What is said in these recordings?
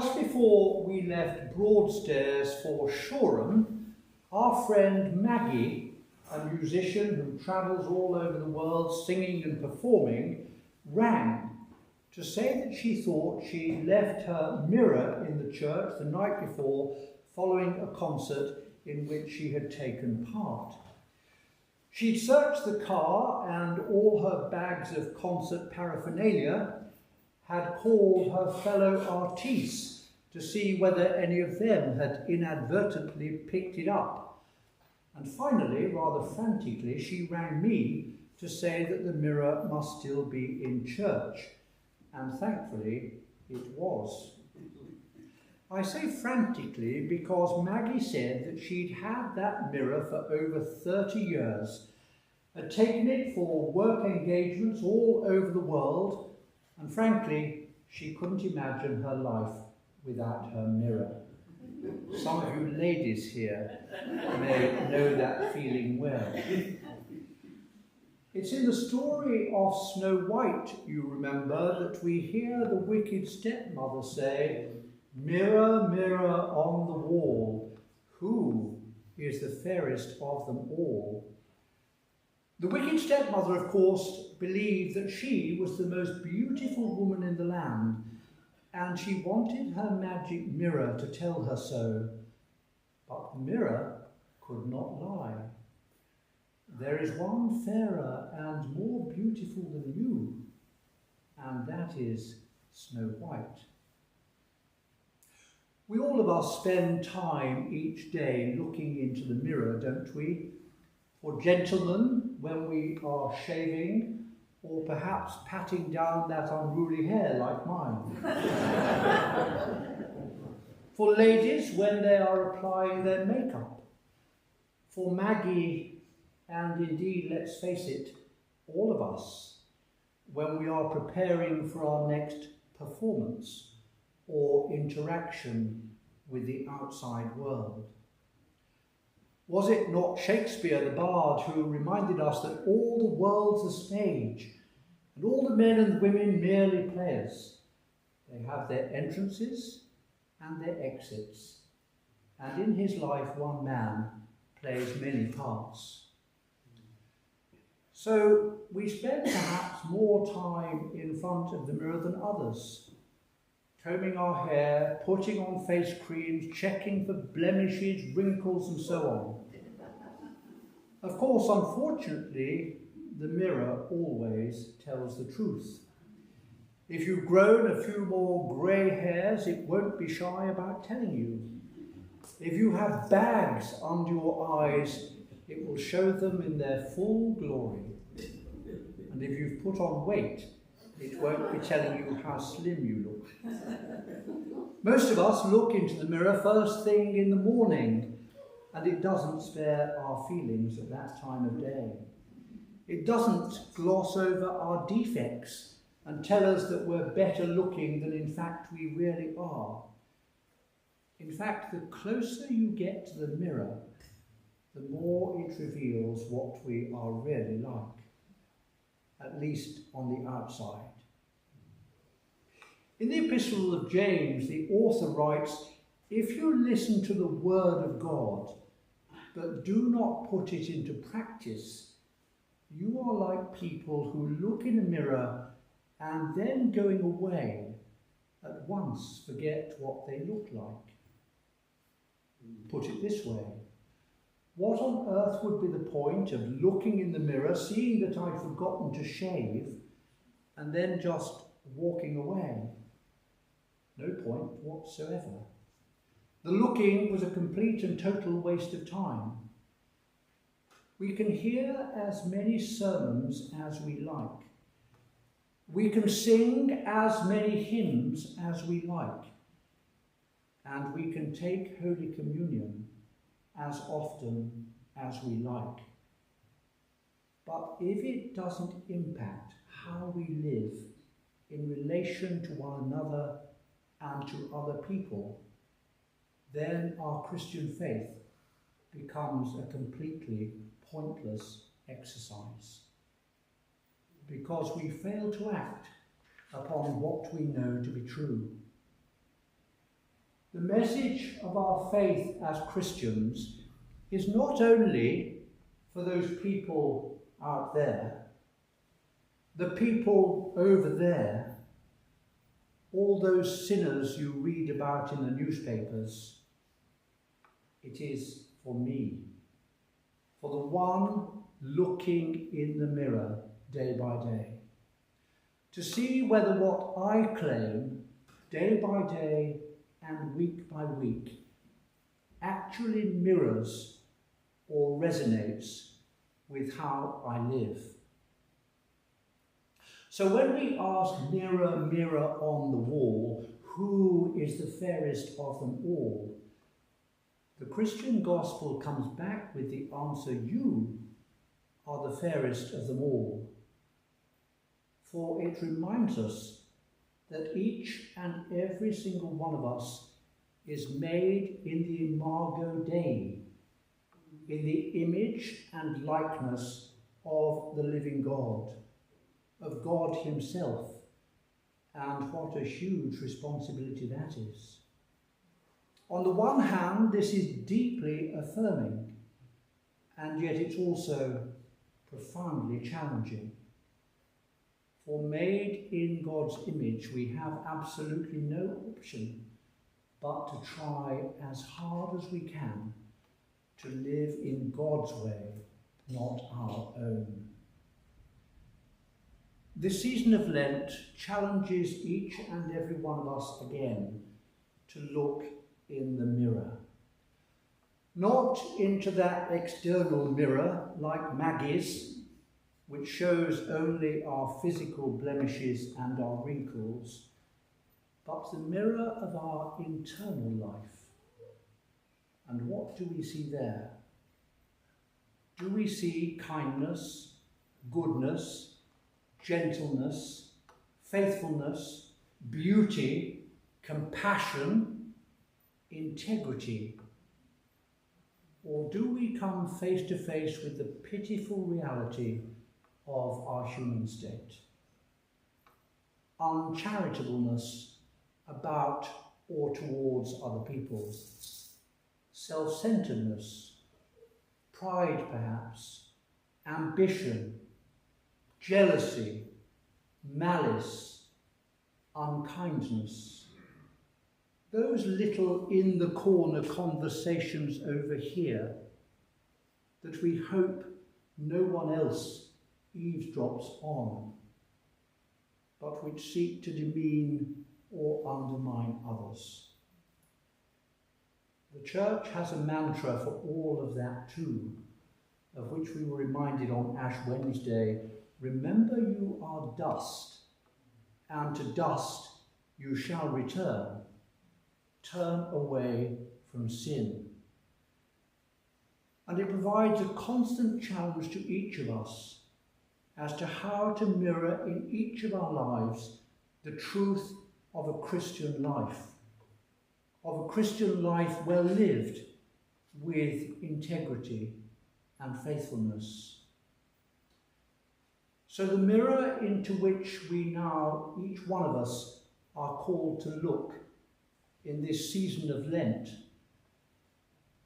Just before we left Broadstairs for Shoreham, our friend Maggie, a musician who travels all over the world singing and performing, rang to say that she thought she left her mirror in the church the night before following a concert in which she had taken part. She'd searched the car and all her bags of concert paraphernalia, had called her fellow artistes to see whether any of them had inadvertently picked it up. And finally, rather frantically, she rang me to say that the mirror must still be in church. And thankfully, it was. I say frantically because Maggie said that she'd had that mirror for over 30 years, had taken it for work engagements all over the world, and frankly, she couldn't imagine her life without her mirror. Some of you ladies here may know that feeling well. It's in the story of Snow White, you remember, that we hear the wicked stepmother say, "Mirror, mirror on the wall, who is the fairest of them all?" The wicked stepmother, of course, believed that she was the most beautiful woman in the land, and she wanted her magic mirror to tell her so. But the mirror could not lie. "There is one fairer and more beautiful than you, and that is Snow White." We all of us spend time each day looking into the mirror, don't we? For gentlemen, when we are shaving, or perhaps patting down that unruly hair like mine. For ladies, when they are applying their makeup. For Maggie, and indeed, let's face it, all of us, when we are preparing for our next performance or interaction with the outside world. Was it not Shakespeare, the bard, who reminded us that all the world's a stage, and all the men and women merely players? They have their entrances and their exits, and in his life one man plays many parts. So we spend perhaps more time in front of the mirror than others, combing our hair, putting on face creams, checking for blemishes, wrinkles, and so on. Of course, unfortunately, the mirror always tells the truth. If you've grown a few more grey hairs, it won't be shy about telling you. If you have bags under your eyes, it will show them in their full glory. And if you've put on weight, it won't be telling you how slim you look. Most of us look into the mirror first thing in the morning, and it doesn't spare our feelings at that time of day. It doesn't gloss over our defects and tell us that we're better looking than in fact we really are. In fact, the closer you get to the mirror, the more it reveals what we are really like, at least on the outside. In the Epistle of James, the author writes, "If you listen to the word of God, but do not put it into practice, you are like people who look in a mirror and then going away at once forget what they look like." Put it this way, what on earth would be the point of looking in the mirror, seeing that I'd forgotten to shave, and then just walking away? No point whatsoever. The looking was a complete and total waste of time. We can hear as many sermons as we like. We can sing as many hymns as we like. And we can take Holy Communion as often as we like. But if it doesn't impact how we live in relation to one another and to other people, then our Christian faith becomes a completely pointless exercise, because we fail to act upon what we know to be true. The message of our faith as Christians is not only for those people out there, the people over there, all those sinners you read about in the newspapers. It is for me, for the one looking in the mirror day by day, to see whether what I claim day by day and week by week actually mirrors or resonates with how I live. So when we ask, mirror, mirror on the wall, who is the fairest of them all? The Christian gospel comes back with the answer, you are the fairest of them all. For it reminds us that each and every single one of us is made in the imago Dei, in the image and likeness of the living God, of God himself, and what a huge responsibility that is. On the one hand, this is deeply affirming, and yet it's also profoundly challenging. For made in God's image, we have absolutely no option but to try as hard as we can to live in God's way, not our own. This season of Lent challenges each and every one of us again to look in the mirror. Not into that external mirror like Maggie's, which shows only our physical blemishes and our wrinkles, but the mirror of our internal life. And what do we see there? Do we see kindness, goodness, gentleness, faithfulness, beauty, compassion, integrity? Or do we come face to face with the pitiful reality of our human state? Uncharitableness about or towards other people, self-centeredness, pride perhaps, ambition, jealousy, malice, unkindness. Those little in-the-corner conversations over here that we hope no one else eavesdrops on, but which seek to demean or undermine others. The Church has a mantra for all of that too, of which we were reminded on Ash Wednesday. Remember, you are dust, and to dust you shall return. Turn away from sin. And it provides a constant challenge to each of us as to how to mirror in each of our lives the truth of a Christian life well lived with integrity and faithfulness. So the mirror into which we now, each one of us, are called to look in this season of Lent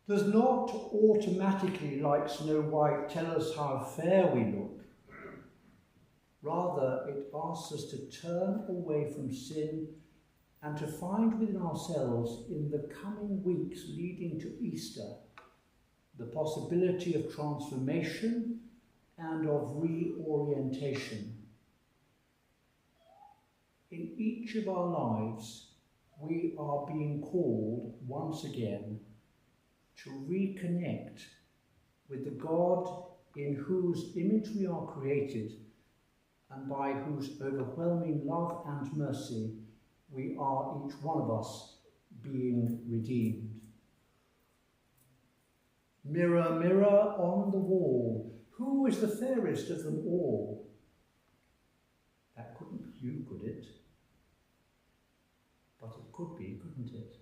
does not automatically, like Snow White, tell us how fair we look. Rather, it asks us to turn away from sin and to find within ourselves, in the coming weeks leading to Easter, the possibility of transformation and of reorientation. In each of our lives, we are being called once again to reconnect with the God in whose image we are created and by whose overwhelming love and mercy we are, each one of us, being redeemed. Mirror, mirror on the wall, who is the fairest of them all? That couldn't be you, could it? But it could be, couldn't it?